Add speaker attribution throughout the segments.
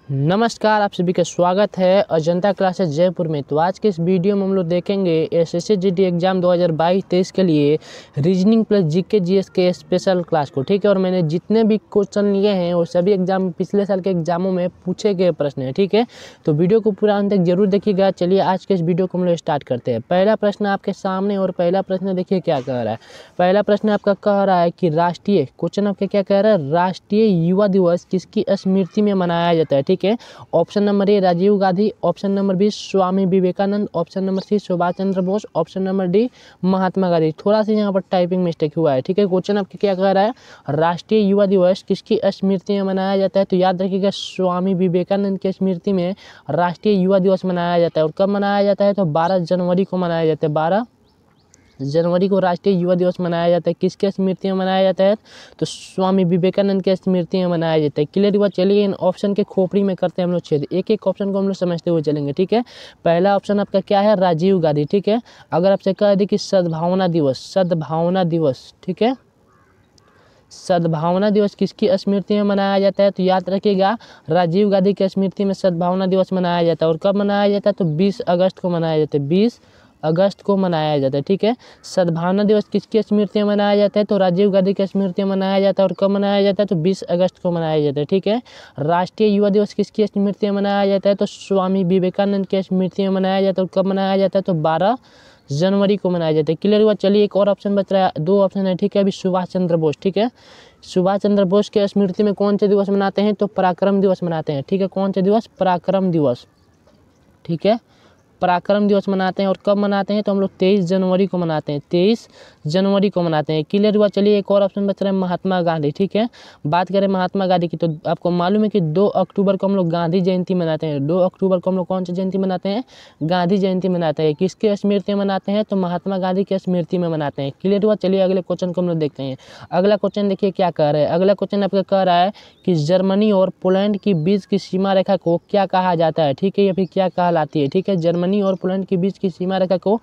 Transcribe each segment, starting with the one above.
Speaker 1: नमस्कार, आप सभी का स्वागत है अजंता क्लासेस जयपुर में। तो आज के इस वीडियो में हम लोग देखेंगे एसएससी जीडी एग्जाम 2022-23 के लिए रीजनिंग प्लस जीके जीएस के स्पेशल क्लास को। ठीक है, और मैंने जितने भी क्वेश्चन लिए हैं वो सभी एग्जाम पिछले साल के एग्जामों में पूछे गए प्रश्न हैं। ठीक है, तो वीडियो को पूरा अंत तक जरूर देखिएगा। चलिए आज के इस वीडियो को हम लोग स्टार्ट करते हैं। पहला प्रश्न आपके सामने, और पहला प्रश्न देखिए क्या कह रहा है। पहला प्रश्न आपका कह रहा है कि राष्ट्रीय, क्वेश्चन आपका क्या कह रहा है, राष्ट्रीय युवा दिवस किसकी स्मृति में मनाया जाता है। ठीक है, option number A Rajiv Gandhi, option number B Swami Vivekananda, option number C Subhash Chandra Bose, option number D Mahatma Gandhi. थोड़ा सा यहाँ पर टाइपिंग मिस्टेक हुआ है। ठीक है, क्वेश्चन आपके क्या कह रहा है, राष्ट्रीय युवा दिवस किसकी स्मृति में मनाया जाता है। तो याद रखिएगा स्वामी विवेकानंद की स्मृति में राष्ट्रीय युवा दिवस मनाया जाता है। और कब मनाया जाता है, तो 12 जनवरी को मनाया जाता है। 12 जनवरी को राष्ट्रीय युवा दिवस मनाया जाता है। किसके स्मृति में मनाया जाता है, तो स्वामी विवेकानंद के स्मृति में मनाया जाता है। क्लियर हुआ। चलिए इन ऑप्शन के खोपड़ी में करते हैं हम लोग छेद, एक एक ऑप्शन को हम लोग समझते हुए चलेंगे। ठीक है, पहला ऑप्शन आपका क्या है, राजीव गांधी। ठीक है, अगर आपसे कह दे कि सद्भावना दिवस, सद्भावना दिवस, ठीक है, सद्भावना दिवस किसकी स्मृति में मनाया जाता है, तो याद रखिएगा राजीव गांधी की स्मृति में सद्भावना दिवस मनाया जाता है। और कब मनाया जाता है, तो 20 अगस्त को मनाया जाता है। 20 अगस्त को मनाया जाता है। ठीक है, सद्भावना दिवस किसकी स्मृति में मनाया जाता है, तो राजीव गांधी की स्मृति में मनाया जाता है। और कब मनाया जाता है, तो 20 अगस्त को मनाया जाता है। ठीक है, राष्ट्रीय युवा दिवस किसकी स्मृति में मनाया जाता है, तो स्वामी विवेकानंद की स्मृति में मनाया जाता है। और कब मनाया जाता है, तो 12 जनवरी को मनाया जाता है। क्लियर हुआ। चलिए एक और ऑप्शन बच रहा है, दो ऑप्शन है। ठीक है, अभी सुभाष चंद्र बोस। ठीक है, सुभाष चंद्र बोस के स्मृति में कौन से दिवस मनाते हैं, तो पराक्रम दिवस मनाते हैं। ठीक है, कौन से दिवस, पराक्रम दिवस। ठीक है, पराक्रम दिवस मनाते हैं। और कब मनाते हैं, तो हम लोग 23 जनवरी को मनाते हैं। 23 जनवरी को मनाते हैं। क्लियर हुआ। चलिए एक और ऑप्शन बच रहा है, महात्मा गांधी। ठीक है, बात करें महात्मा गांधी की, तो आपको मालूम है कि 2 अक्टूबर को हम लोग गांधी जयंती मनाते हैं। 2 अक्टूबर को हम लोग कौन सी जयंती मनाते हैं, गांधी जयंती मनाते हैं। किसके स्मृति में मनाते हैं, तो महात्मा गांधी के स्मृति में मनाते हैं। क्लियर हुआ। चलिए अगले क्वेश्चन को हम लोग देखते हैं। अगला क्वेश्चन देखिए क्या कह रहा है। अगला क्वेश्चन आपका कह रहा है कि जर्मनी और पोलैंड की बीच की सीमा रेखा को क्या कहा जाता है। ठीक है, ये फिर क्या कहलाती है। ठीक है, जर्मनी और पोलैंड की बीच की सीमा रेखा को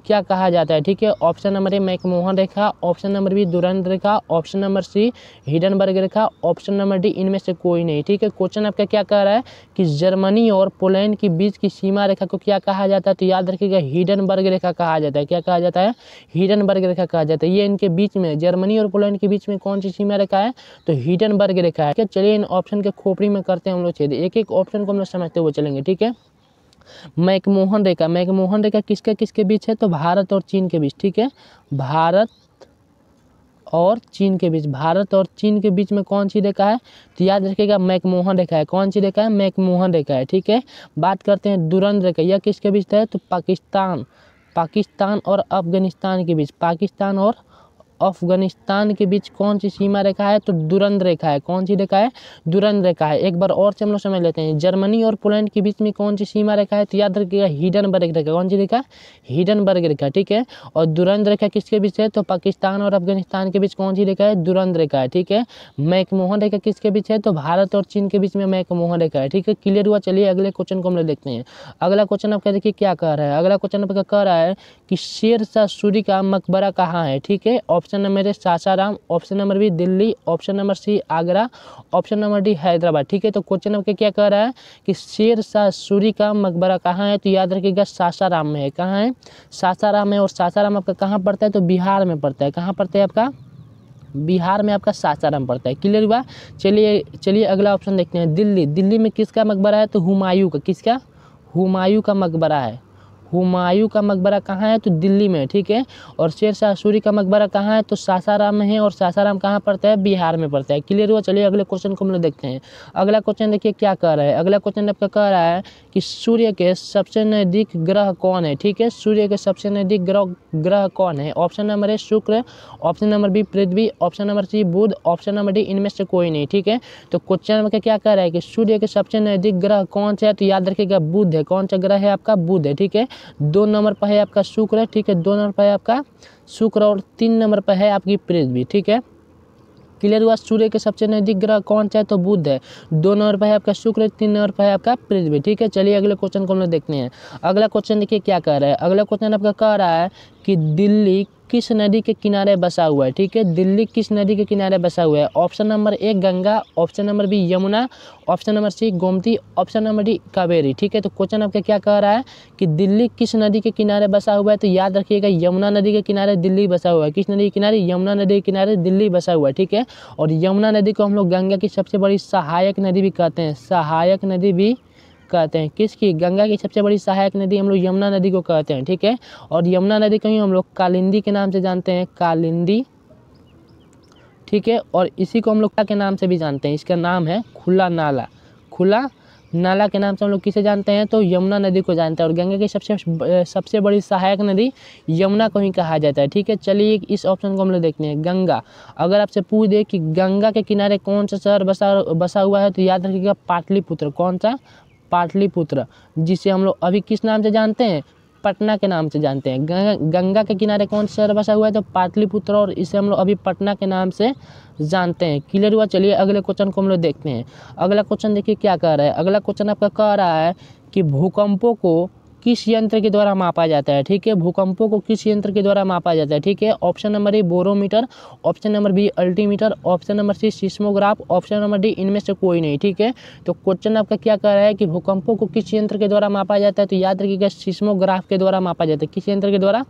Speaker 1: क्या कहा जाता है। ठीक है, ऑप्शन नंबर ए मैकमोहन रेखा, ऑप्शन नंबर बी डुरंड रेखा, ऑप्शन नंबर सी हिडनबर्ग रेखा, ऑप्शन नंबर डी इनमें से कोई नहीं। ठीक है, क्वेश्चन आपका क्या कह रहा है कि जर्मनी और पोलैंड की बीच की सीमा रेखा को क्या कहा जाता है, तो याद रखिएगा हिडनबर्ग रेखा कहा जाता है। क्या कहा जाता है, हिडनबर्ग रेखा कहा जाता है। ये इनके बीच में, जर्मनी और पोलैंड के बीच में कौन सी सीमा रेखा है, तो हिडनबर्ग रेखा है। चलिए इन ऑप्शन के खोपड़ी में करते हैं हम लोग छेद, एक एक ऑप्शन को हम लोग समझते हुए चलेंगे। ठीक है, मैकमोहन रेखा, मैकमोहन रेखा किसके किसके बीच है, तो भारत और चीन के बीच। ठीक है, भारत और चीन के बीच, भारत और चीन के बीच में कौन सी रेखा है, तो याद रखिएगा मैकमोहन रेखा है। कौन सी रेखा है, मैकमोहन रेखा है। ठीक है, बात करते हैं डुरंड रेखा, यह किसके बीच है, तो पाकिस्तान और अफगानिस्तान के बीच, पाकिस्तान और अफगानिस्तान के बीच कौन सी सीमा रेखा है, तो डुरंड रेखा है। कौन सी रेखा है, डुरंड रेखा है। एक बार और से हम लोग समझ लेते हैं, जर्मनी और पोलैंड के बीच में कौन सी सीमा रेखा है, तो याद रखिएगा हिडनबर्ग रेखा। कौन सी रेखा, हिडनबर्ग रेखा। ठीक है, और डुरंड रेखा किसके बीच है, तो पाकिस्तान और अफगानिस्तान के बीच कौन सी रेखा है, डुरंड रेखा है। ठीक है, मैकमोहन रेखा किसके बीच है, तो भारत और चीन के बीच में मैकमोहन रेखा है। ठीक है, क्लियर हुआ। चलिए अगले क्वेश्चन को हम लोग देखते हैं। अगला क्वेश्चन आपका देखिए क्या कह रहा है। अगला क्वेश्चन आपका कह रहा है कि शेरशाह सूरी का मकबरा कहाँ है। ठीक है, option number A Sasaram, option number B Delhi, option number C Agra, option number D Hyderabad. ठीक है, तो क्वेश्चन आपके क्या कह रहा है कि शेरशाह सूरी का मकबरा कहाँ है, तो याद रखिएगा सासाराम में है। कहाँ है, सासाराम में। और सासाराम आपका कहाँ पड़ता है, तो बिहार में पड़ता है। कहाँ पड़ता है आपका, बिहार में आपका सासाराम पड़ता है। क्लियर हुआ। चलिए अगला ऑप्शन देखते हैं, दिल्ली, दिल्ली में किसका मकबरा है, तो हुमायूं का। किसका, हुमायूं का मकबरा है। हुमायूं का मकबरा कहाँ है, तो दिल्ली में। ठीक है, और शेरशाह सूरी का मकबरा कहाँ है, तो सासाराम में है। और सासाराम कहाँ पड़ता है, बिहार में पड़ता है। क्लियर हुआ। चलिए अगले क्वेश्चन को हम लोग देखते हैं। अगला क्वेश्चन देखिए क्या कह रहा है। अगला क्वेश्चन आपका कह रहा है कि सूर्य के सबसे नज़दीक ग्रह कौन है। ठीक है, सूर्य के सबसे नज़दीक ग्रह कौन है। ऑप्शन नंबर ए शुक्र, ऑप्शन नंबर बी पृथ्वी, ऑप्शन नंबर सी बुध, ऑप्शन नंबर डी इनमें से कोई नहीं। ठीक है, तो क्वेश्चन में क्या कह रहा है कि सूर्य के सबसे नज़दीक ग्रह कौन सा है, तो याद रखिएगा बुध है। कौन सा ग्रह है आपका, बुध है। ठीक है, 2 नंबर पर है आपका शुक्र। ठीक है, 2 नंबर पर है आपका शुक्र, और 3 नंबर पर है आपकी पृथ्वी। ठीक है, क्लियर हुआ। सूर्य के सबसे नजदीक ग्रह कौन सा है, तो बुध है। 2 नंबर पर है आपका शुक्र, 3 नंबर पर है आपका पृथ्वी। ठीक है, चलिए अगले क्वेश्चन को हम लोग देखते हैं। अगला क्वेश्चन देखिए क्या कह रहा है। अगला क्वेश्चन आपका कह रहा है कि दिल्ली किस नदी के किनारे बसा हुआ है, ठीक है, दिल्ली किस नदी के किनारे बसा हुआ है। Option number A Ganga, option number B Yamuna, option number C Gomti, option number D Kaveri, ठीक है। तो क्वेश्चन आपका क्या कह रहा है कि दिल्ली किस नदी के किनारे बसा हुआ है, तो याद रखिएगा यमुना नदी के किनारे दिल्ली बसा हुआ है। किस नदी के किनारे, यमुना नदी के किनारे दिल्ली बसा हुआ है, ठीक है। और यमुना नदी को हम लोग गंगा की सबसे बड़ी सहायक नदी भी कहते हैं, सहायक नदी भी कहते हैं। किसकी, गंगा की सबसे बड़ी सहायक नदी हम लोग यमुना नदी को कहते हैं, ठीक है। और यमुना नदी को ही हम लोग कालिंदी के नाम से जानते हैं, कालिंदी, ठीक है। और इसी को हम लोग क्या के नाम से भी जानते हैं, इसका नाम है खुला नाला, खुला नाला के नाम से हम लोग किसे जानते हैं, तो यमुना नदी को जानते हैं। और गंगा की सबसे बड़ी सहायक नदी यमुना को ही कहा जाता है, ठीक है। चलिए इस ऑप्शन को हम लोग देखते हैं, गंगा। अगर आपसे पूछ दे कि गंगा के किनारे कौन सा शहर बसा हुआ है, तो याद रखिएगा पाटलिपुत्र। कौन सा, पाटलिपुत्र, जिसे हम लोग अभी किस नाम से जानते हैं, पटना के नाम से जानते हैं। गंगा के किनारे कौन सा शहर बसा हुआ है, तो पाटलिपुत्र, और इसे हम लोग अभी पटना के नाम से जानते हैं। क्लियर हुआ। चलिए अगले क्वेश्चन को हम लोग देखते हैं। अगला क्वेश्चन देखिए क्या कह रहा है। अगला क्वेश्चन आपका कह रहा है कि भूकंपों को किस यंत्र के द्वारा मापा जाता है, ठीक है। भूकंपों को किस यंत्र के द्वारा मापा जाता है, ठीक है। Option number A barometer, option number B altimeter, option number C seismograph, option number D इनमें से कोई नहीं, ठीक है। तो क्वेश्चन आपका क्या कह रहा है कि भूकंपों को किस यंत्र के द्वारा मापा जाता है, तो याद रखिएगा सिस्मोग्राफ के द्वारा मापा जाता है। किस यंत्र के द्वारा,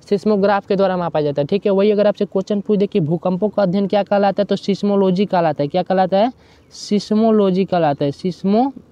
Speaker 1: सिस्मोग्राफ के द्वारा मापा जाता है, ठीक है। वही अगर आपसे क्वेश्चन पूछ दे कि भूकंपों का अध्ययन क्या कहलाता है, तो सिस्मोलॉजी कहलाता है। क्या कहलाता है, सिस्मोलॉजी कहलाता है, सिस्मोलॉजी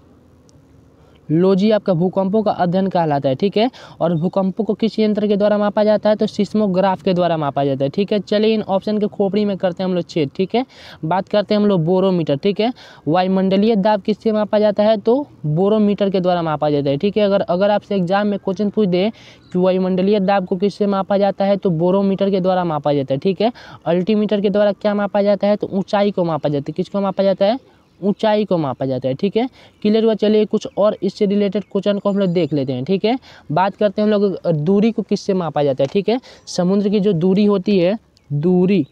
Speaker 1: आपका भूकंपों का अध्ययन कहलाता है, ठीक है। और भूकंपों को किस यंत्र के द्वारा मापा जाता है, तो सिस्मोग्राफ के द्वारा मापा जाता है, ठीक है। चलिए इन ऑप्शन के खोपड़ी में करते हैं हम लोग छेद, ठीक है। बात करते हैं हम लोग बोरोमीटर, ठीक है। वायुमंडलीय दाब किससे मापा जाता है, तो बोरोमीटर के द्वारा मापा जाता है, ठीक है। अगर आपसे एग्जाम में क्वेश्चन पूछ दे कि वायुमंडलीय दाब को किससे मापा जाता है, तो बोरोमीटर के द्वारा मापा जाता है, ठीक है। अल्टीमीटर के द्वारा क्या मापा जाता है, तो ऊंचाई को मापा जाता है। किसको मापा जाता है, ऊंचाई को मापा जाता है, ठीक है। क्लियर हुआ। चलिए कुछ और इससे रिलेटेड क्वेश्चन को हम लोग देख लेते हैं, ठीक है। बात करते हैं हम लोग दूरी को किससे मापा जाता है, ठीक है। समुद्र की जो दूरी होती है, दूरी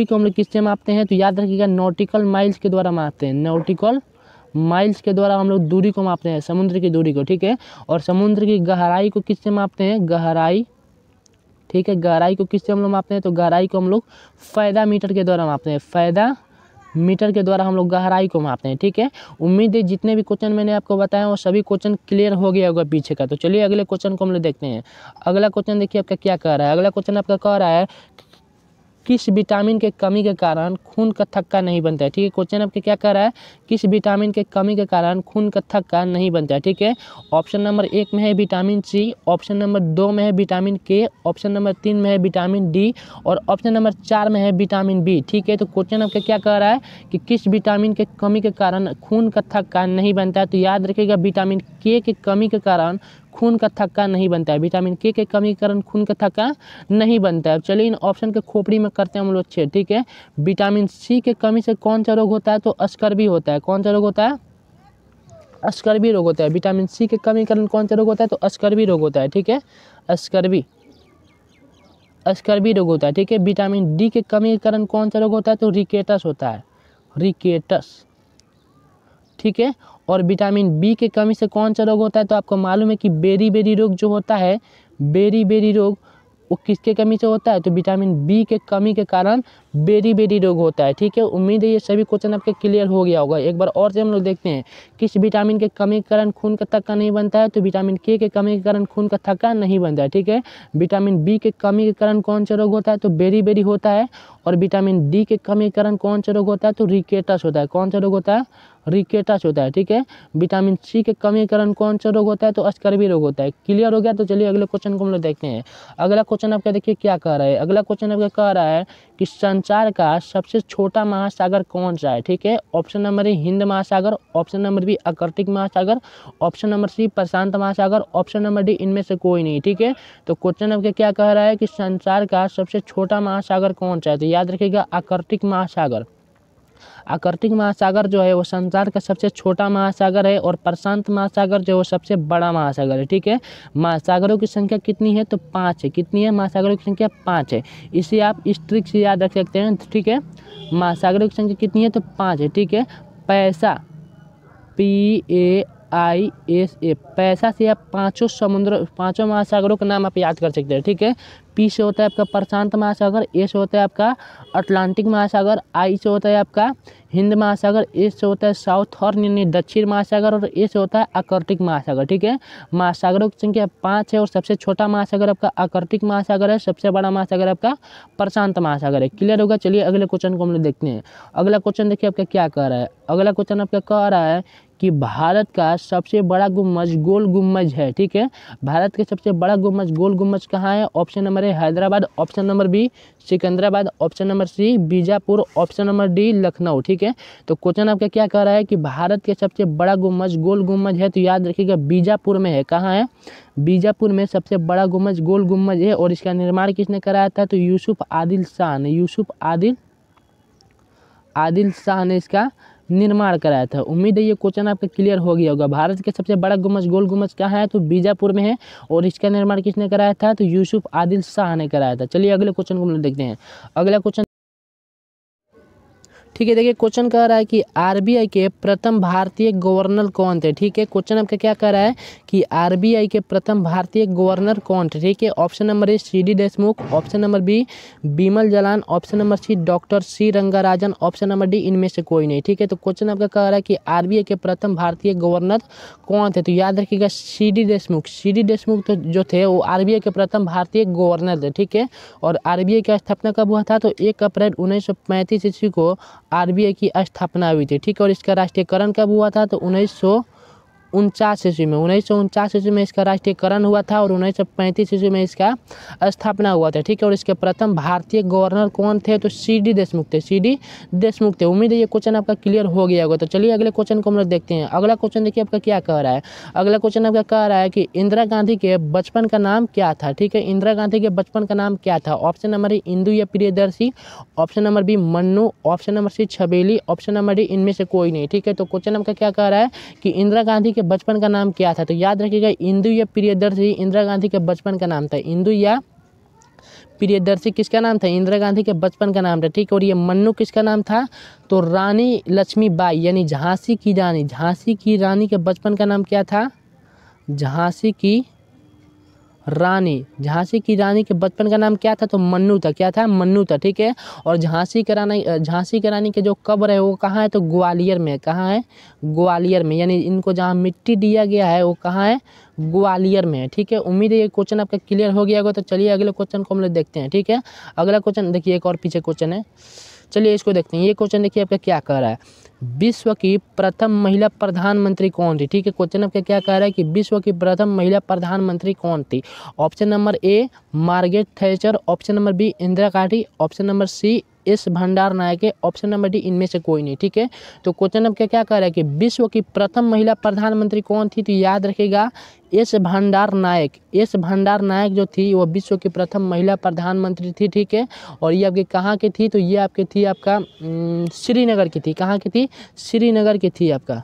Speaker 1: को हम लोग किससे मापते हैं, तो याद रखिएगा नॉटिकल माइल्स के द्वारा मापते हैं, नॉटिकल माइल्स के द्वारा हम लोग दूरी को मापते हैं, समुद्र की दूरी को, ठीक है। और समुद्र की गहराई को किससे मापते हैं, गहराई, ठीक है। गहराई को किससे हम लोग मापते हैं, तो गहराई को हम लोग फायदा मीटर के द्वारा मापते हैं, फायदा मीटर के द्वारा हम लोग गहराई को मापते हैं, ठीक है। उम्मीद है जितने भी क्वेश्चन मैंने आपको बताया वो सभी क्वेश्चन क्लियर हो गया होगा पीछे का। तो चलिए अगले क्वेश्चन को हम लोग देखते हैं। अगला क्वेश्चन देखिए आपका क्या कह रहा है। अगला क्वेश्चन आपका कह रहा है किस विटामिन के कमी के कारण खून का थक्का नहीं बनता है, ठीक है। क्वेश्चन आपके क्या कह रहा है, किस विटामिन के कमी के कारण खून का थक्का नहीं बनता है, ठीक है। ऑप्शन नंबर 1 में है विटामिन सी, ऑप्शन नंबर 2 में है विटामिन के, ऑप्शन नंबर 3 में है विटामिन डी, और ऑप्शन नंबर 4 में है विटामिन बी, ठीक है। तो क्वेश्चन आपका क्या कह रहा है कि किस विटामिन के कमी के कारण खून का थक्का नहीं बनता है, तो याद रखिएगा विटामिन के कमी के कारण खून का थक्का नहीं बनता है, विटामिन के कमी के कारण खून का थक्का नहीं बनता है। चलिए इन ऑप्शन के खोपड़ी में करते हैं हम लोग छेद, ठीक है। विटामिन सी के कमी से कौन सा रोग होता है, तो अस्कर्वी होता है। कौन सा रोग होता है, अस्कर्वी रोग होता है। विटामिन सी के कमी के कारण कौन सा रोग होता है, तो अस्कर्वी रोग होता है, ठीक है। अस्कर्वी रोग होता है, ठीक है। विटामिन डी के कमी के कारण कौन सा रोग होता है, तो रिकेटस होता है, रिकेटस, ठीक है। और विटामिन बी के कमी से कौन सा रोग होता है, तो आपको मालूम है कि बेरी रोग जो होता है, बेरी रोग वो किसके कमी से होता है, तो विटामिन बी के कमी के कारण बेरी रोग होता है, ठीक है। उम्मीद है ये सभी क्वेश्चन आपके क्लियर हो गया होगा। एक बार और से हम लोग देखते हैं किस विटामिन के कमी के कारण खून का थक्का नहीं बनता है, तो विटामिन के कमी के कारण खून का थक्का नहीं बनता है, ठीक है। विटामिन बी के कमी के कारण कौन सा रोग होता है, तो बेरी होता है। और विटामिन डी के कमी के कारण कौन सा रोग होता है, तो रिकेटस होता है। कौन सा रोग होता है, रिकेटस होता है, ठीक है। विटामिन सी के कमी के कारण कौन सा रोग होता है, तो अस्कर्वी रोग होता है। क्लियर हो गया। तो चलिए अगले क्वेश्चन को हम लोग देखते हैं। अगला क्वेश्चन आपका देखिए क्या कह रहा है। अगला क्वेश्चन आपका कह रहा है कि संसार का सबसे छोटा महासागर कौन सा है, ठीक है। ऑप्शन नंबर ए हिंद महासागर, ऑप्शन नंबर बी आर्कटिक महासागर, ऑप्शन नंबर सी प्रशांत महासागर, ऑप्शन नंबर डी इनमें से कोई नहीं, ठीक है। तो क्वेश्चन आपका क्या कह रहा है कि संसार का सबसे छोटा महासागर कौन सा है, तो याद रखिएगा आर्कटिक महासागर। आर्कटिक महासागर जो है वो संसार का सबसे छोटा महासागर है, और प्रशांत महासागर जो है वो सबसे बड़ा महासागर है, ठीक है। महासागरों की संख्या कितनी है, तो 5 है। कितनी है, महासागरों की संख्या 5 है। इसे आप इस ट्रिक से याद रख सकते हैं, ठीक है। महासागरों की संख्या कितनी है, तो 5 है, ठीक है। पैसा PISA, पैसा से आप पाँचों महासागरों का नाम आप याद कर सकते हैं, ठीक है। P से होता है आपका प्रशांत महासागर, A से होता है आपका अटलांटिक महासागर, I से होता है आपका हिंद महासागर, A से होता है साउथ हॉर्न यानी दक्षिण महासागर, और A से होता है आर्कटिक महासागर, ठीक है। महासागरों की संख्या 5 है और सबसे छोटा महासागर आपका आर्कटिक महासागर है, सबसे बड़ा महासागर आपका प्रशांत महासागर है। क्लियर होगा। चलिए अगले क्वेश्चन को हम लोग देखते हैं। अगला क्वेश्चन देखिए आपका क्या कह रहा है। अगला क्वेश्चन आपका कह रहा है कि भारत का सबसे बड़ा गुम्बज गोल गुम्बज है, ठीक है। भारत के सबसे बड़ा गुम्बज गोल गुम्बज कहाँ है? Option number A Hyderabad, option number B Secunderabad, option number C Bijapur, option number D Lucknow, ठीक है। तो क्वेश्चन आपका क्या कह रहा है कि भारत के सबसे बड़ा गुम्बज गोल गुम्बज है, तो याद रखिएगा बीजापुर में है। कहाँ है? बीजापुर में सबसे बड़ा गुम्बज गोल गुम्बज है। और इसका निर्माण किसने कराया था? तो यूसुफ आदिल शाह ने, यूसुफ आदिल शाह ने इसका निर्माण कराया था। उम्मीद है ये क्वेश्चन आपका क्लियर हो गया होगा। भारत के सबसे बड़ा गुम्बज गोल गुम्बज कहाँ है? तो बीजापुर में है। और इसका निर्माण किसने कराया था? तो यूसुफ आदिल शाह ने कराया था। चलिए अगले क्वेश्चन को हम लोग देखते हैं। अगला क्वेश्चन, ठीक है, देखिए क्वेश्चन कह रहा है कि आरबीआई के प्रथम भारतीय गवर्नर कौन थे, ठीक है। क्वेश्चन आपका क्या कह रहा है कि आरबीआई के प्रथम भारतीय गवर्नर कौन थे, ठीक है। Option number A CD Deshmukh, option number B Bimal Jalan, option number C doctor C Rangarajan, option number D इनमें से कोई नहीं, ठीक है। तो क्वेश्चन आपका कह रहा है कि आरबीआई के प्रथम भारतीय गवर्नर कौन थे, तो याद रखिएगा सीडी देशमुख। सीडी देशमुख तो जो थे वो आरबीआई के प्रथम भारतीय गवर्नर थे, ठीक है। और आरबीआई की स्थापना कब हुआ था? तो 1 अप्रैल 1935 ईस्वी को आरबीआई की स्थापना हुई थी, ठीक है। और इसका राष्ट्रीयकरण कब हुआ था? तो 1949 ईस्वी में, 1949 ईस्वी में इसका राष्ट्रीयकरण हुआ था और 1935 ईस्वी में इसका स्थापना हुआ था, ठीक है। और इसके प्रथम भारतीय गवर्नर कौन थे? तो सीडी देशमुख थे, सीडी देशमुख थे। उम्मीद है ये क्वेश्चन आपका क्लियर हो गया होगा। तो चलिए अगले क्वेश्चन को हम लोग देखते हैं। अगला क्वेश्चन देखिए आपका क्या कह रहा है। अगला क्वेश्चन आपका कह रहा है कि इंदिरा गांधी के बचपन का नाम क्या था, ठीक है। इंदिरा गांधी के बचपन का नाम क्या था? ऑप्शन नंबर ए इंदु या Priyadarshi, option number B Mannu, option number C Chhabili, option number D इनमें से कोई नहीं, ठीक है। तो क्वेश्चन आपका क्या कह रहा है कि इंदिरा गांधी के बचपन का नाम क्या था? तो याद रखिएगा इंदु या प्रियदर्शी इंदिरा गांधी के बचपन का नाम था। इंदु या प्रियदर्शी किसका नाम था? इंदिरा गांधी के बचपन का नाम था, ठीक है। और ये मन्नू किसका नाम था? तो रानी लक्ष्मीबाई यानी झांसी की रानी, झांसी की रानी के बचपन का नाम क्या था? झांसी की रानी के बचपन का नाम क्या था? तो मन्नू था। क्या था? मन्नू था, ठीक है। और झांसी की रानी के जो कब्र है वो कहाँ है? तो ग्वालियर में। कहाँ है? ग्वालियर में। यानी इनको जहाँ मिट्टी दिया गया है वो कहाँ है? ग्वालियर में है, ठीक है। उम्मीद है ये क्वेश्चन आपका क्लियर हो गया होगा। तो चलिए अगले क्वेश्चन को हम लोग देखते हैं, ठीक है। अगला क्वेश्चन देखिए, एक और पीछे क्वेश्चन है, चलिए इसको देखते हैं। ये क्वेश्चन देखिए आपका क्या कह रहा है। विश्व की प्रथम महिला प्रधानमंत्री कौन थी, ठीक है। क्वेश्चन आपका क्या कह रहा है कि विश्व की प्रथम महिला प्रधानमंत्री कौन थी? Option number A Margaret Thatcher, option number B Indira Gandhi, option number C S Bandaranaike है, ऑप्शन नंबर डी इनमें से कोई नहीं, ठीक है। तो क्वेश्चन आपका क्या कह रहा है कि विश्व की प्रथम महिला प्रधानमंत्री कौन थी? तो याद रखिएगा एस भंडार नायक। एस भंडार नायक जो थी वो विश्व की प्रथम महिला प्रधानमंत्री थी, ठीक है। और ये आपके कहाँ की थी? तो ये आपकी थी आपका श्रीनगर की थी। कहाँ की थी? श्रीनगर की थी आपका,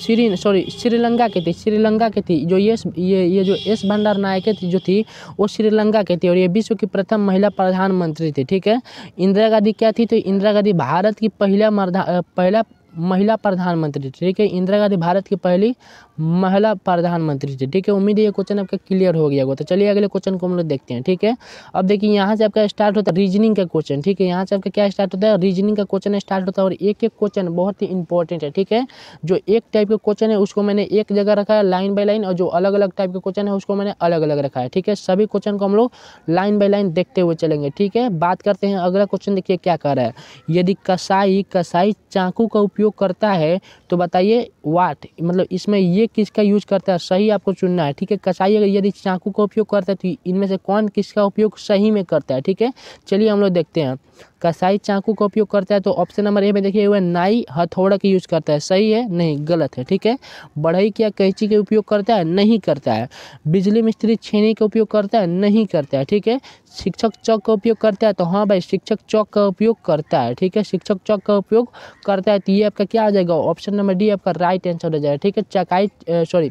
Speaker 1: श्रीलंका की थी, श्रीलंका की थी। जो ये जो एस भंडार नायक जो थी वो श्रीलंका की थी। और ये विश्व की प्रथम महिला प्रधानमंत्री थी, ठीक है। इंदिरा गांधी क्या थी? तो इंदिरा गांधी भारत की पहला महिला प्रधानमंत्री, ठीक है। इंदिरा गांधी भारत की पहली महिला प्रधानमंत्री थी, ठीक है। उम्मीद है ये क्वेश्चन आपका क्लियर हो गया होगा। तो चलिए अगले क्वेश्चन को हम लोग देखते हैं, ठीक है। अब देखिए यहाँ से आपका स्टार्ट होता है रीजनिंग का क्वेश्चन, ठीक है। यहाँ से आपका क्या स्टार्ट होता है? रीजनिंग का क्वेश्चन स्टार्ट होता है। और एक एक क्वेश्चन बहुत ही इंपॉर्टेंट है, ठीक है। जो एक टाइप का क्वेश्चन है उसको मैंने एक जगह रखा है लाइन बाय लाइन, और जो अलग अलग टाइप का क्वेश्चन है उसको मैंने अलग अलग रखा है, ठीक है। सभी क्वेश्चन को हम लोग लाइन बाय लाइन देखते हुए चलेंगे, ठीक है। बात करते हैं अगला क्वेश्चन, देखिए क्या कह रहा है। यदि कसाई चाकू का उपयोग करता है तो बताइए वाट, मतलब इसमें ये किसका यूज करता है? सही आपको चुनना है, ठीक है। कसाई अगर यदि चाकू का उपयोग करता है तो इनमें से कौन किसका उपयोग सही में करता है, ठीक है। चलिए हम लोग देखते हैं। कसाई चाकू का उपयोग करता है तो ऑप्शन नंबर ए में देखिए हुआ नाई हथौड़ा का यूज करता है। सही है? नहीं, गलत है, ठीक है। बढ़ई क्या कैंची का उपयोग करता है? नहीं करता है। बिजली मिस्त्री छेनी का उपयोग करता है? नहीं करता है, ठीक है। शिक्षक चौक का उपयोग करता है? तो हाँ भाई, शिक्षक चौक का उपयोग करता है, ठीक है। शिक्षक चौक का उपयोग करता है। तो ये आपका क्या आ जाएगा? ऑप्शन नंबर डी आपका राइट आंसर हो जाएगा, ठीक है।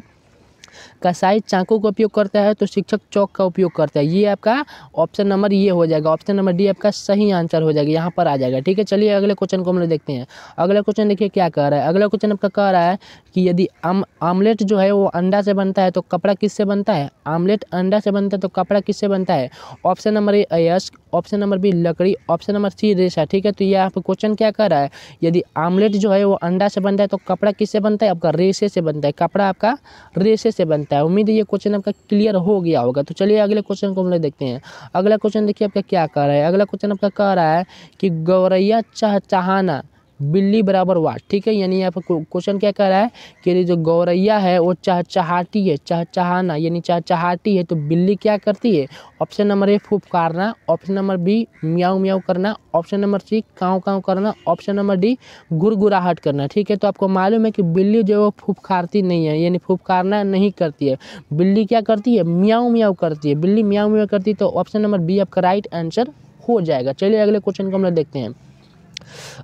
Speaker 1: कसाई चाकू का उपयोग करता है तो शिक्षक चौक का उपयोग करता है। ये आपका ऑप्शन नंबर ये हो जाएगा, ऑप्शन नंबर डी आपका सही आंसर हो जाएगा, यहाँ पर आ जाएगा। ठीक है, चलिए अगले क्वेश्चन को हम लोग देखते हैं। अगला क्वेश्चन देखिए क्या कह रहा है। अगला क्वेश्चन आपका कह रहा है कि यदि आमलेट जो है वो अंडा से बनता है तो कपड़ा किससे बनता है? आमलेट अंडा से बनता है तो कपड़ा किससे बनता है? ऑप्शन नंबर ए अयस्क, ऑप्शन नंबर बी लकड़ी, ऑप्शन नंबर सी रेशा। ठीक है, तो ये आप क्वेश्चन क्या कर रहा है, यदि आमलेट जो है वो अंडा से बनता है तो कपड़ा किससे बनता है? आपका रेशे से बनता है, कपड़ा आपका रेशे से बनता है। उम्मीद है ये क्वेश्चन आपका क्लियर हो गया होगा। तो चलिए अगले क्वेश्चन को हम लोग देखते हैं। अगला क्वेश्चन देखिए आपका क्या कह रहा है। अगला क्वेश्चन आपका कह रहा है कि गौरैया चहचहाना बिल्ली बराबर वाट। ठीक है, यानी यहाँ पर क्वेश्चन क्या कह रहा है कि जो गौरैया है वो चहचहाती है, चहचहाना यानी चहचहाती है तो बिल्ली क्या करती है? ऑप्शन नंबर ए फुफकारना, ऑप्शन नंबर बी म्याऊ म्याऊ करना, ऑप्शन नंबर सी काँव काँव करना, ऑप्शन नंबर डी गुड़गुड़ाहट करना। ठीक है, तो आपको मालूम है कि बिल्ली जो है वो फुफकारती नहीं है, यानी फुफकारना नहीं करती है। बिल्ली क्या करती है? म्याऊ म्याऊ करती है। बिल्ली म्याऊ म्याऊ करती है तो ऑप्शन नंबर बी आपका राइट आंसर हो जाएगा। चलिए अगले क्वेश्चन को हम लोग देखते हैं।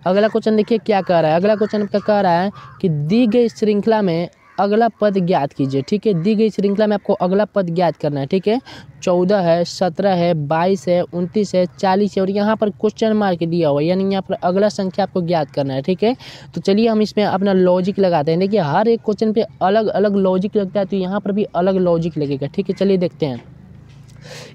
Speaker 1: अगला क्वेश्चन देखिए क्या कह रहा है। अगला क्वेश्चन आपका कह रहा है कि दी गई श्रृंखला में अगला पद ज्ञात कीजिए। ठीक है, दी गई श्रृंखला में आपको अगला पद ज्ञात करना है। ठीक है, 14 है, 17 है, 22 है, 29 है, 40 है और यहाँ पर क्वेश्चन मार्क दिया हुआ है, यानी यहाँ पर अगला संख्या आपको ज्ञात करना है। ठीक है, तो चलिए हम इसमें अपना लॉजिक लगाते हैं। देखिए हर एक क्वेश्चन पे अलग अलग लॉजिक लगता है, तो यहाँ पर भी अलग लॉजिक लगेगा। ठीक है, चलिए देखते हैं,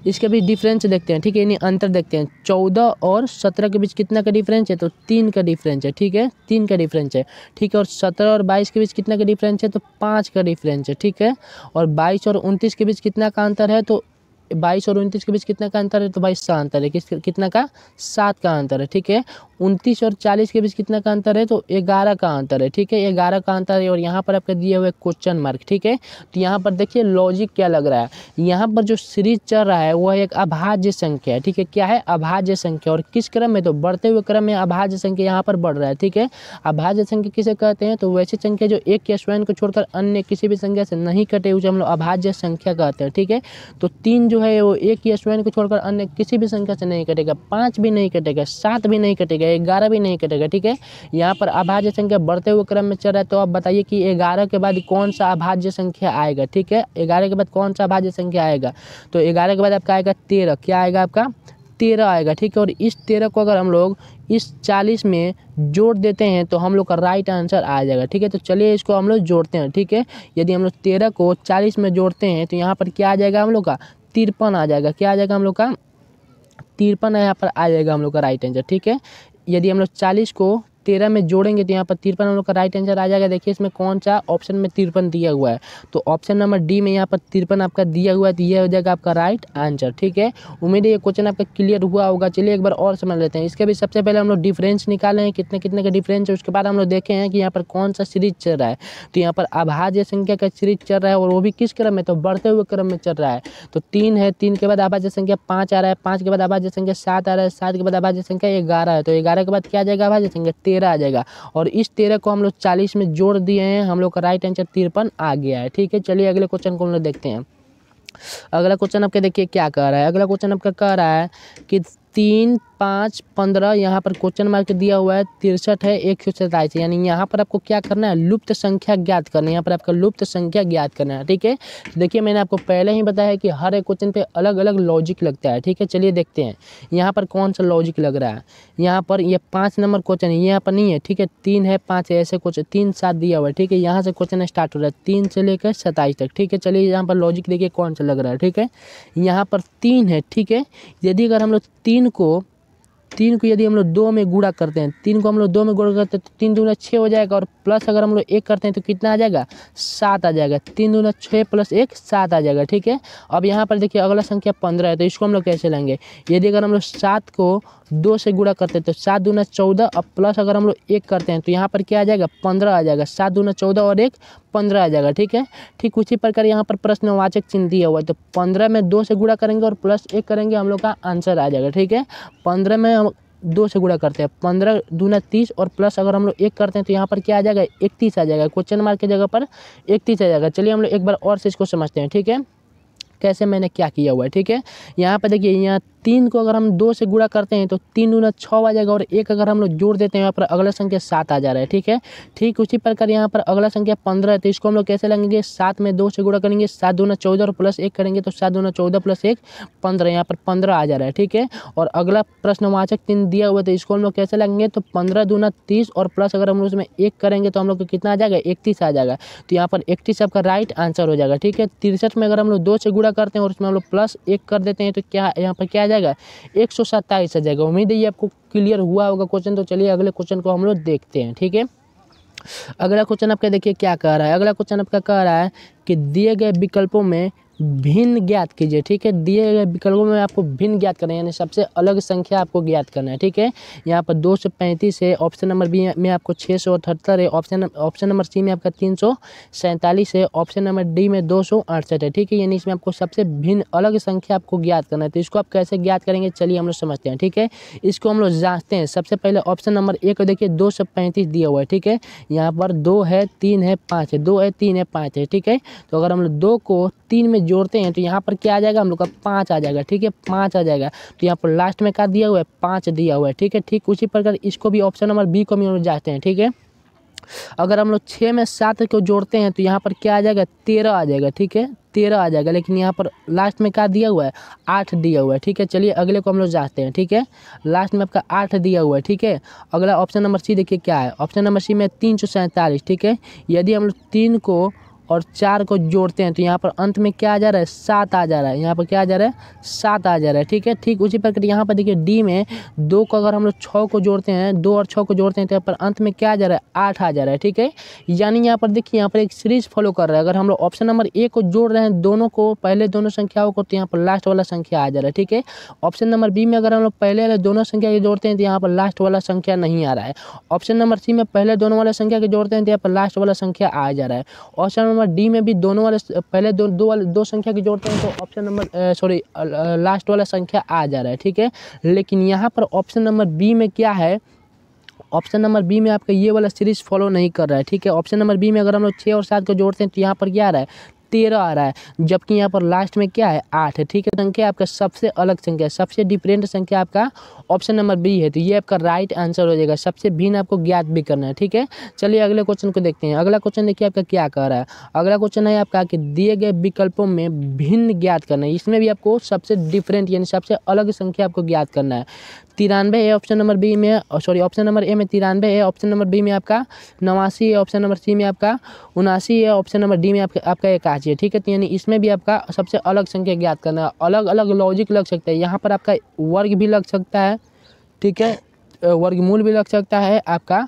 Speaker 1: इसके भी डिफरेंस देखते हैं। ठीक है, यानी अंतर देखते हैं। 14 और 17 के बीच कितना का डिफरेंस है? तो 3 का डिफरेंस है। ठीक है, 3 का डिफरेंस है। ठीक है, और 17 और 22 के बीच कितना का डिफरेंस है? तो 5 का डिफरेंस है। ठीक है, और 22 और 29 के बीच कितना का अंतर है? तो 22 और 29 के बीच कितना का अंतर है? तो 22 का अंतर है। कितना का? 7 का अंतर है। ठीक है, 29 और 40 के बीच कितना का अंतर है? तो 11 का अंतर है। ठीक है, 11 का अंतर है और यहाँ पर आपका दिए हुए क्वेश्चन मार्क। ठीक है, तो यहाँ पर देखिए लॉजिक क्या लग रहा है। यहाँ पर जो सीरीज चल रहा है वह एक अभाज्य संख्या है। ठीक है, क्या है? अभाज्य संख्या। और किस क्रम में? तो बढ़ते हुए क्रम में अभाज्य संख्या यहाँ पर बढ़ रहा है। ठीक है, अभाज्य संख्या किसे कहते हैं? तो वैसी संख्या जो एक या स्वयं को छोड़कर अन्य किसी भी संख्या से नहीं कटे उसे हम लोग अभाज्य संख्या कहते हैं। ठीक है, तो 3 जो है वो एक या स्वयं को छोड़कर अन्य किसी भी संख्या से नहीं कटेगा, 5 भी नहीं कटेगा, 7 भी नहीं कटेगा, 11 भी नहीं कटेगा। ठीक है, यहाँ पर अभाज्य संख्या बढ़ते हुए क्रम में चल रहा है, तो आप बताइए कि 11 के बाद कौन सा अभाज्य संख्या आएगा। ठीक है, 11 के बाद कौन सा अभाज्य संख्या आएगा? तो 11 के बाद आपका आएगा 13। क्या आएगा आपका? 13 आएगा। ठीक है, और इस 13 को अगर हम लोग इस 40 में जोड़ देते हैं तो हम लोग का राइट आंसर आ जाएगा। ठीक है, तो चलिए इसको हम लोग जोड़ते हैं। ठीक है, यदि हम लोग 13 को 40 में जोड़ते हैं तो यहाँ पर क्या आ जाएगा हम लोग का? 53 आ जाएगा। क्या आ जाएगा हम लोग का? 53 यहाँ पर आ जाएगा हम लोग का राइट आंसर। ठीक है, यदि हम लोग 40 को 13 में जोड़ेंगे तो यहाँ पर 53 हम लोग का राइट आंसर आ जाएगा। देखिए इसमें कौन सा ऑप्शन में 53 दिया हुआ है, तो ऑप्शन नंबर डी में यहाँ पर 53 आपका दिया हुआ है, तो यह हो जाएगा आपका राइट आंसर। ठीक है, उम्मीद है ये क्वेश्चन आपका क्लियर हुआ होगा। चलिए एक बार और समझ लेते हैं। इसके भी सबसे पहले हम लोग डिफरेंस निकाले हैं, कितने कितने का डिफरेंस है। उसके बाद हम लोग देखे हैं कि यहाँ पर कौन सा सीरीज चल रहा है, तो यहाँ पर अभाज्य संख्या का सीरीज चल रहा है और वो भी किस क्रम में? तो बढ़ते हुए क्रम में चल रहा है। तो 3 है, 3 के बाद अभाज्य संख्या 5 आ रहा है, 5 के बाद अभाज्य संख्या 7 आ रहा है, 7 के बाद अभाज्य संख्या 11 है, तो 11 के बाद क्या आ जाएगा? अभाज्य संख्या 13 आ जाएगा। और इस 13 को हम लोग 40 में जोड़ दिए हैं, हम लोग का राइट आंसर 53 आ गया है। ठीक है, चलिए अगले क्वेश्चन को हम लोग देखते हैं। अगला क्वेश्चन आपके देखिए क्या कह रहा है। अगला क्वेश्चन आपका कह रहा है कि 3, 5, 15 यहाँ पर क्वेश्चन मार्क दिया हुआ है, 63 है, 127, यानी यहाँ पर आपको क्या करना है? लुप्त संख्या ज्ञात करना है। यहाँ पर आपका लुप्त संख्या ज्ञात करना है। ठीक है, देखिए मैंने आपको पहले ही बताया कि हर एक क्वेश्चन पे अलग अलग लॉजिक लगता है। ठीक है, चलिए देखते हैं यहाँ पर कौन सा लॉजिक लग रहा है। यहाँ पर ये 5 नंबर क्वेश्चन है, यहाँ पर नहीं है। ठीक है, 3 है, 5 है, ऐसे क्वेश्चन 3, 7 दिया हुआ है। ठीक है, यहाँ से क्वेश्चन स्टार्ट हो रहा है 3 से लेकर 27 तक। ठीक है, चलिए यहाँ पर लॉजिक देखिए कौन सा लग रहा है। ठीक है, यहाँ पर 3 है। ठीक है, यदि अगर हम लोग 3 को यदि हम लोग 2 में गुणा करते हैं, 3 को हम लोग 2 में गुणा करते हैं तो 3 दूना 6 हो जाएगा, और प्लस अगर हम लोग 1 करते हैं तो कितना आ जाएगा? 7 आ जाएगा। 3 दूना 6 प्लस 1 7 आ जाएगा। ठीक है, अब यहाँ पर देखिए अगला संख्या 15 है, तो इसको हम लोग कैसे लेंगे? यदि अगर हम लोग 7 को 2 से गुणा करते हैं तो 7 दूना 14, और प्लस अगर हम लोग 1 करते हैं तो यहाँ पर क्या आ जाएगा? 15 आ जाएगा। 7 दूना 14 और 1 15 आ जाएगा। ठीक है, ठीक उसी प्रकार यहाँ पर प्रश्नवाचक चिन्ह दिया हुआ है, तो 15 में 2 से गुणा करेंगे और प्लस 1 करेंगे, हम लोग का आंसर आ जाएगा। ठीक है, 15 में हम 2 से गुणा करते हैं, 15 दूना 30, और प्लस अगर हम लोग 1 करते हैं तो यहाँ पर क्या आ जाएगा? 31 आ जाएगा। क्वेश्चन मार्क की जगह पर 31 आ जाएगा। चलिए हम लोग एक बार और से इसको समझते हैं। ठीक है, कैसे मैंने क्या किया हुआ है। ठीक है, यहाँ पर देखिए यहाँ 3 को अगर हम 2 से गुणा करते हैं तो 3 दूना 6 आ जाएगा, और 1 अगर हम लोग जोड़ देते हैं यहाँ पर अगला संख्या 7 आ जा रहा है। ठीक है, ठीक उसी प्रकार यहाँ पर अगला संख्या 15 है, तो इसको हम लोग कैसे लगेंगे, 7 में 2 से गुणा करेंगे, 7 दूना 14 और प्लस 1 करेंगे तो 7 दूना 14 प्लस 1 15, यहाँ पर 15 आ जा रहा है। ठीक है, और अगला प्रश्नवाचक 3 दिया हुआ है तो इसको हम लोग कैसे लगेंगे, तो 15 दूना 30 और प्लस अगर हम लोग उसमें 1 करेंगे तो हम लोग को कितना आ जाएगा, 31 आ जाएगा। तो यहाँ पर 31 आपका राइट आंसर हो जाएगा। ठीक है, 63 में अगर हम लोग 2 से गुणा करते हैं और उसमें हम लोग प्लस 1 कर देते हैं तो क्या यहाँ पर क्या आ जाएगा, 127 आ जाएगा। उम्मीद है ये आपको क्लियर हुआ होगा क्वेश्चन। तो चलिए अगले क्वेश्चन को हम लोग देखते हैं। ठीक है, अगला क्वेश्चन आपका देखिए क्या कह रहा है। अगला क्वेश्चन आपका कह रहा है कि दिए गए विकल्पों में भिन्न ज्ञात कीजिए। ठीक है, दिए गए विकल्पों में आपको भिन्न ज्ञात करना है, यानी सबसे अलग संख्या आपको ज्ञात करना है। ठीक है, यहाँ पर 235 है, ऑप्शन नंबर बी में आपको 678 है, ऑप्शन नंबर सी में आपका 347 है, ऑप्शन नंबर डी में 268 है। ठीक है, यानी इसमें आपको सबसे भिन्न अलग संख्या आपको ज्ञात करना है। तो इसको आप कैसे ज्ञात करेंगे, चलिए हम लोग समझते हैं। ठीक है, इसको हम लोग जांचते हैं। सबसे पहले ऑप्शन नंबर ए को देखिए 235 दिया हुआ है। ठीक है, यहाँ पर 2 है, 3 है, 5 है, 2 है, 3 है, 5 है। ठीक है, तो अगर हम लोग 2 को 3 में जोड़ते हैं तो यहाँ पर क्या आ जाएगा, हम लोग का 5 आ जाएगा। ठीक है, 5 आ जाएगा। तो यहाँ पर लास्ट में क्या दिया हुआ है, 5 दिया हुआ है। ठीक है, ठीक उसी प्रकार इसको भी ऑप्शन नंबर बी को भी हम लोग जाते हैं। ठीक है, अगर हम लोग 6 में 7 को जोड़ते हैं तो यहाँ पर क्या आ जाएगा, 13 आ जाएगा। ठीक है, 13 आ जाएगा, लेकिन यहाँ पर लास्ट में क्या दिया हुआ है, 8 दिया हुआ है। ठीक है, चलिए अगले को हम लोग जाते हैं। ठीक है, लास्ट में आपका 8 दिया हुआ है। ठीक है, अगला ऑप्शन नंबर सी देखिए क्या है, ऑप्शन नंबर सी में 347। ठीक है, यदि हम लोग 3 को और 4 को जोड़ते हैं तो यहाँ पर अंत में क्या आ जा रहा है, 7 आ जा रहा है। यहाँ पर क्या आ जा रहा है, 7 आ जा रहा है। ठीक है, ठीक उसी प्रकार यहाँ पर देखिए डी में 2 को अगर हम लोग 6 को जोड़ते हैं, 2 और 6 को जोड़ते हैं तो यहाँ पर अंत में क्या आ जा रहा है, 8 आ जा रहा है। ठीक है, यानी यहाँ पर देखिए यहाँ पर एक सीरीज फॉलो कर रहा है। अगर हम लोग ऑप्शन नंबर ए को जोड़ रहे हैं दोनों को, पहले दोनों संख्याओं को, तो यहाँ पर लास्ट वाला संख्या आ जा रहा है। ठीक है, ऑप्शन नंबर बी में अगर हम लोग पहले वाले दोनों संख्या के जोड़ते हैं तो यहाँ पर लास्ट वाला संख्या नहीं आ रहा है। ऑप्शन नंबर सी में पहले दोनों वाले संख्या के जोड़ते हैं तो यहाँ पर लास्ट वाला संख्या आ जा रहा है। ऑप्शन नंबर डी में भी दोनों वाले पहले दो संख्या की जोड़ते हैं तो ऑप्शन नंबर लास्ट वाला संख्या आ जा रहा है। ठीक है, लेकिन यहाँ पर ऑप्शन नंबर बी में क्या है, ऑप्शन नंबर बी में आपका ये वाला सीरीज फॉलो नहीं कर रहा है। ठीक है, ऑप्शन नंबर बी में अगर हम लोग 6 और 7 को जोड़ते हैं तो यहाँ पर क्या आ रहा है, 13 आ रहा है, जबकि यहाँ पर लास्ट में क्या है, 8 है। ठीक है, संख्या आपका सबसे अलग संख्या है, सबसे डिफरेंट संख्या आपका ऑप्शन नंबर बी है। तो ये आपका राइट आंसर हो जाएगा। सबसे भिन्न आपको ज्ञात भी करना है। ठीक है, चलिए अगले क्वेश्चन को देखते हैं। अगला क्वेश्चन देखिए आपका क्या कह रहा है। अगला क्वेश्चन है आपका कि दिए गए विकल्पों में भिन्न ज्ञात करना है। इसमें भी आपको सबसे डिफरेंट यानी सबसे अलग संख्या आपको ज्ञात करना है। 93 है ऑप्शन नंबर बी में, ऑप्शन नंबर ए में 93 है, ऑप्शन नंबर बी में आपका 89 है, ऑप्शन नंबर सी में आपका 79 है, ऑप्शन नंबर डी में आपका 81 है। ठीक है, तो यानी इसमें भी आपका सबसे अलग संख्या ज्ञात करना है। अलग अलग लॉजिक लग सकता है, यहाँ पर आपका वर्ग भी लग सकता है। ठीक है, वर्गमूल भी लग सकता है, आपका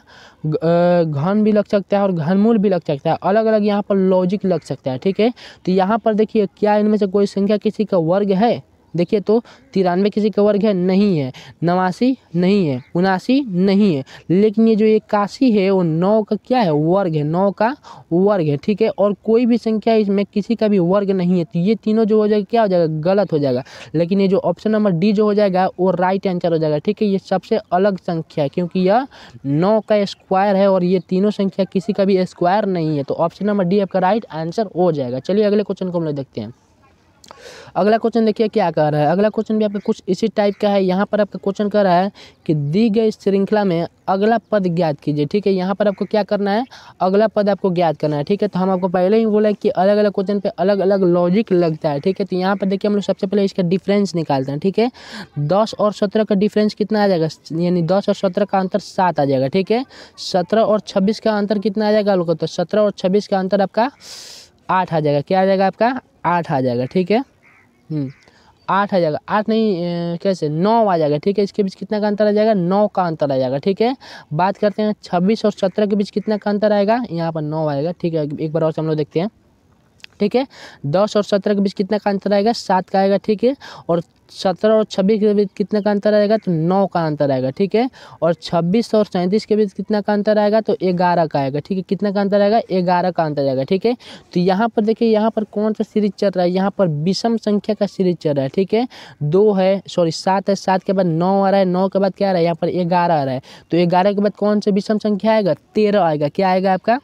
Speaker 1: घन भी लग सकता है और घनमूल भी लग सकता है। अलग अलग यहाँ पर लॉजिक लग सकता है। ठीक है, तो यहाँ पर देखिए क्या इनमें से कोई संख्या किसी का वर्ग है, देखिए तो 93 किसी का वर्ग है, नहीं है। 89 नहीं है, 79 नहीं है, लेकिन ये जो 81 है वो 9 का क्या है, वर्ग है, 9 का वर्ग है। ठीक है, और कोई भी संख्या इसमें किसी का भी वर्ग नहीं है, तो ये तीनों जो हो जाएगा क्या हो जाएगा, गलत हो जाएगा। लेकिन ये जो ऑप्शन नंबर डी जो हो जाएगा वो राइट आंसर हो जाएगा। ठीक है, ये सबसे अलग संख्या है क्योंकि यह 9 का स्क्वायर है और ये तीनों संख्या किसी का भी स्क्वायर नहीं है। तो ऑप्शन नंबर डी आपका राइट आंसर हो जाएगा। चलिए अगले क्वेश्चन को हम लोग देखते हैं। अगला क्वेश्चन देखिए क्या कह रहा है। अगला क्वेश्चन भी आपका कुछ इसी टाइप का है। यहाँ पर आपका क्वेश्चन कह रहा है कि दी गई श्रृंखला में अगला पद ज्ञात कीजिए। ठीक है, यहाँ पर आपको क्या करना है, अगला पद आपको ज्ञात करना है। ठीक है, तो हम आपको पहले ही बोला कि अलग अलग क्वेश्चन पे अलग अलग लॉजिक लगता है। ठीक है, तो यहाँ पर देखिए हम लोग सबसे पहले इसका डिफरेंस निकालते हैं। ठीक है, 10 और 17 का डिफरेंस कितना आ जाएगा, यानी 10 और 17 का अंतर 7 आ जाएगा। ठीक है, 17 और 26 का अंतर कितना आ जाएगा लोगों, तो 17 और 26 का अंतर आपका 8 आ जाएगा। क्या आ जाएगा आपका, 8 आ जाएगा। ठीक है, 8 आ जाएगा, 8 नहीं कैसे 9 आ जाएगा। ठीक है, इसके बीच कितना का अंतर आ जाएगा, 9 का अंतर आ जाएगा। ठीक है, बात करते हैं 26 और 17 के बीच कितना का अंतर आएगा, यहाँ पर 9 आएगा। ठीक है, एक बार और हम लोग देखते हैं। ठीक है, 10 और 17 के बीच कितना का अंतर आएगा, 7 का आएगा। ठीक है, और 17 और 26 के बीच कितना का अंतर आएगा, तो 9 का अंतर आएगा। ठीक है, और 26 और 37 के बीच कितना का अंतर आएगा, तो 11 का आएगा। ठीक है, कितना का अंतर आएगा, 11 का अंतर आएगा। ठीक है, तो यहाँ पर देखिए यहाँ पर कौन सा सीरीज चल रहा है, यहाँ पर विषम संख्या का सीरीज चल रहा है। ठीक है, 7 है, 7 के बाद 9 आ रहा है, 9 के बाद क्या आ रहा है, यहाँ पर 11 आ रहा है। तो 11 के बाद कौन सा विषम संख्या आएगा, 13 आएगा। क्या आएगा आपका,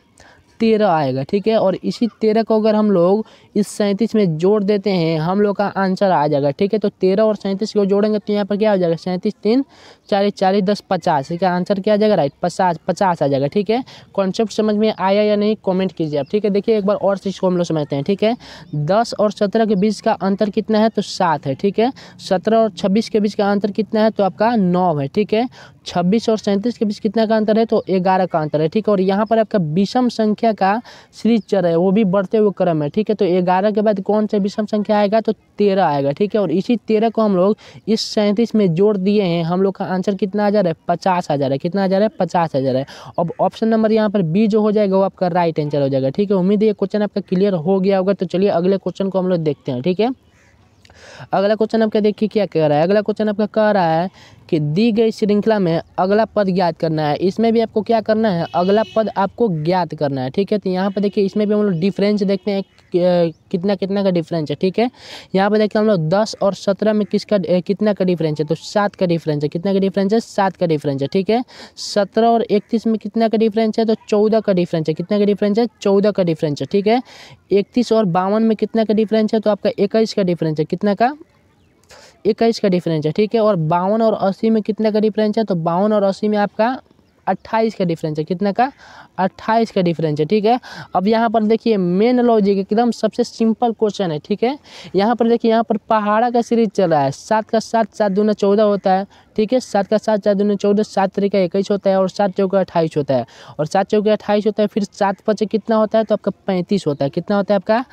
Speaker 1: 13 आएगा। ठीक है, और इसी 13 को अगर हम लोग इस 37 में जोड़ देते हैं, हम लोग का आंसर आ जाएगा। ठीक है, तो 13 और 37 को जोड़ेंगे तो यहाँ पर क्या हो जाएगा, 37 3 40 40 10 50, इसका आंसर क्या आ जाएगा, राइट 50 आ जाएगा। ठीक है, कॉन्सेप्ट समझ में आया या नहीं कमेंट कीजिए आप। ठीक है, देखिए एक बार और चीज़ को हम लोग समझते हैं। ठीक है, 10 और 17 के बीच का अंतर कितना है, तो 7 है। ठीक है, 17 और 26 के बीच का अंतर कितना है, तो आपका 9 है। ठीक है, 26 और 37 के बीच कितना का अंतर है, तो 11 का अंतर है। ठीक है, और यहाँ पर आपका विषम संख्या का सीरीज चल रहा है, वो भी बढ़ते हुए क्रम है। ठीक है, तो 11 के बाद कौन सा विषम संख्या आएगा, तो 13 आएगा। ठीक है, और इसी 13 को हम लोग इस 37 में जोड़ दिए हैं, हम लोग का आंसर कितना आ जा रहा है, 50 आ जा रहा है। कितना आ जा रहा है, 50 आ जा रहा है। अब ऑप्शन नंबर यहाँ पर बी जो हो जाएगा वो आपका राइट आंसर हो जाएगा। ठीक है, उम्मीद है ये क्वेश्चन आपका क्लियर हो गया होगा। तो चलिए अगले क्वेश्चन को हम लोग देखते हैं। ठीक है, अगला क्वेश्चन आपका देखिए क्या कह रहा है। अगला क्वेश्चन आपका कह रहा है कि दी गई श्रृंखला में अगला पद ज्ञात करना है। इसमें भी आपको क्या करना है, अगला पद आपको ज्ञात करना है। ठीक है, तो यहाँ पर देखिए इसमें भी हम लोग डिफरेंस देखते हैं कितना कितना का डिफरेंस है। ठीक है, यहाँ पर देखिए हम लोग 10 और 17 में किसका कितना का डिफरेंस है, तो 7 का डिफरेंस है। कितना का डिफरेंस है, 7 का डिफरेंस है। ठीक है, 17 और 31 में कितना का डिफरेंस है, तो 14 का डिफरेंस है। कितना का डिफरेंस है, 14 का डिफरेंस है। ठीक है, 31 और 52 में कितना का डिफरेंस है, तो आपका 21 का डिफरेंस है। कितना का, 21 का डिफरेंस है। ठीक है, और 52 और 80 में कितना का डिफरेंस है, तो 52 और 80 में आपका 28 का डिफरेंस है। कितना का, 28 का डिफरेंस है। ठीक है, अब यहाँ पर देखिए मेन लॉजिक एकदम सबसे सिंपल क्वेश्चन है। ठीक है, यहाँ पर देखिए यहाँ पर पहाड़ा का सीरीज चल रहा है, 7 का 7 7 दूना 14 होता है। ठीक है, 7 का 7 7 दूना 14, 7 तरीका 21 होता है, और 7 चौका 28 होता है, और 7 चौका 28 होता है। फिर 7 पचे कितना होता है, तो आपका 35 होता है। कितना होता है आपका,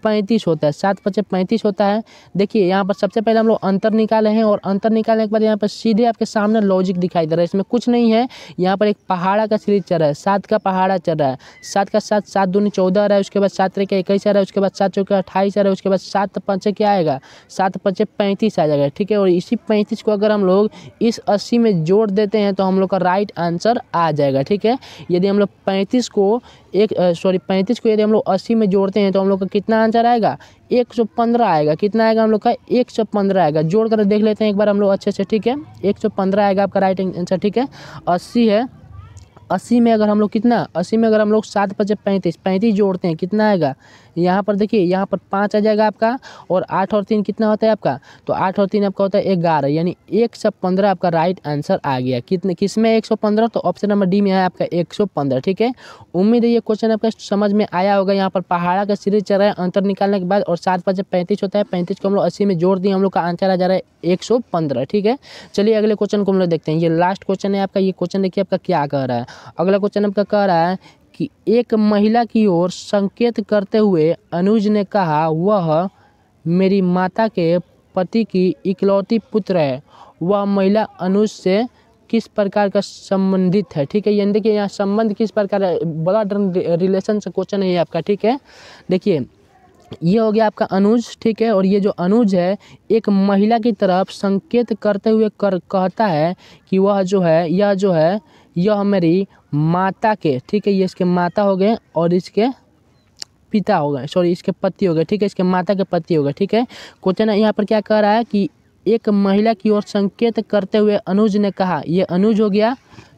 Speaker 1: 35 होता है। 7 पचे 35 होता है। देखिए यहाँ पर सबसे पहले हम लोग अंतर निकाले हैं, और अंतर निकालने के बाद यहाँ पर सीधे आपके सामने लॉजिक दिखाई दे रहा है। इसमें कुछ नहीं है, यहाँ पर एक पहाड़ा का सीरीज चल रहा है, 7 का पहाड़ा चल रहा है। 7 का 7 7 दूनी 14 आ रहा है, उसके बाद 7 तरीका 21 आ रहा है, उसके बाद 7 चौका 28 आ रहा है, उसके बाद 7 पचे क्या आएगा, 7 पचे 35 आ जाएगा। ठीक है, और इसी 35 को अगर हम लोग इस 80 में जोड़ देते हैं तो हम लोग का राइट आंसर आ जाएगा। ठीक है, यदि हम लोग 35 को 35 को यदि हम लोग 80 में जोड़ते हैं तो हम लोग का कितना आंसर आएगा, 115 आएगा। कितना आएगा हम लोग का, 115 आएगा। जोड़ कर देख लेते हैं एक बार हम लोग अच्छे से। ठीक है, 115 आएगा आपका राइट आंसर। ठीक है, 80 है, 80 में अगर हम लोग कितना, 80 में अगर हम लोग 7 पचे 35 35 जोड़ते हैं कितना आएगा, यहाँ पर देखिए यहाँ पर 5 आ जाएगा आपका, और 8 और 3 कितना होता है आपका, तो 8 और 3 आपका होता है 11, यानी 115 आपका राइट आंसर आ गया। कितने किस में 115, तो ऑप्शन नंबर डी में है आपका 115। ठीक है, उम्मीद है ये क्वेश्चन आपका समझ में आया होगा। यहाँ पर पहाड़ा का सीरीज चल रहा है अंतर निकालने के बाद, और 7 पचे 35 होता है, 35 को हम लोग 80 में जोड़ दिए, हम लोग का आंसर आ जा रहा है 115। ठीक है, चलिए अगले क्वेश्चन को हम लोग देखते हैं। ये लास्ट क्वेश्चन है आपका। ये क्वेश्चन देखिए आपका क्या कह रहा है। अगला क्वेश्चन आपका कह रहा है कि एक महिला की ओर संकेत करते हुए अनुज ने कहा, वह मेरी माता के पति की इकलौती पुत्र है। वह महिला अनुज से किस प्रकार का संबंधित है। ठीक है, यानी देखिए यहाँ संबंध किस प्रकार है, बड़ा रिलेशन से क्वेश्चन है ये आपका। ठीक है, देखिए ये हो गया आपका अनुज। ठीक है, और ये जो अनुज है एक महिला की तरफ संकेत करते हुए कहता है कि वह जो है, यह जो है, यह मेरी माता के, ठीक है, ये इसके माता हो गए और इसके पिता हो गए, सॉरी इसके पति हो गए। ठीक है, इसके माता के पति हो गए। ठीक है, क्वेश्चन यहाँ पर क्या कह रहा है कि एक महिला की ओर संकेत करते हुए अनुज ने कहा, ये अनुज हो गया।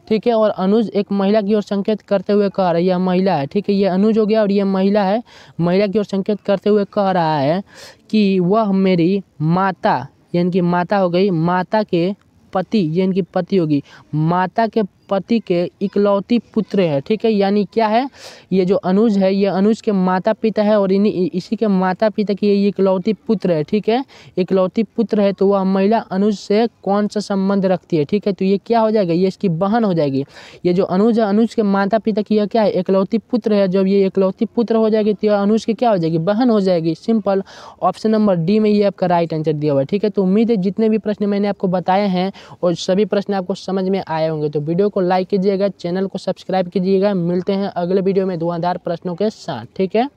Speaker 1: ठीक है, और अनुज एक महिला की ओर संकेत करते हुए कह रहा है, यह महिला है। ठीक है, ये अनुज हो गया और ये महिला है। महिला की ओर संकेत करते हुए कह रहा है कि वह मेरी माता, यानी कि माता हो गई, माता के पति, यानी कि पति होगी, माता के पति के इकलौती पुत्र है। ठीक है, यानी क्या है, ये जो अनुज है ये अनुज के माता पिता है, और इसी के माता पिता की ये इकलौती पुत्र है। ठीक है, इकलौती पुत्र है, तो वह महिला अनुज से कौन सा संबंध रखती है। ठीक है, तो ये क्या हो जाएगा, ये इसकी बहन हो जाएगी। ये जो अनुज है, अनुज के माता पिता की यह क्या है, इकलौती पुत्र है। जब ये इकलौती पुत्र हो जाएगी तो अनुज की क्या हो जाएगी, बहन हो जाएगी। सिंपल, ऑप्शन नंबर डी में ये आपका राइट आंसर दिया हुआ है। ठीक है, तो उम्मीद है जितने भी प्रश्न मैंने आपको बताए हैं और सभी प्रश्न आपको समझ में आए होंगे। तो वीडियो को लाइक कीजिएगा, चैनल को सब्सक्राइब कीजिएगा। मिलते हैं अगले वीडियो में धुआंधार प्रश्नों के साथ। ठीक है।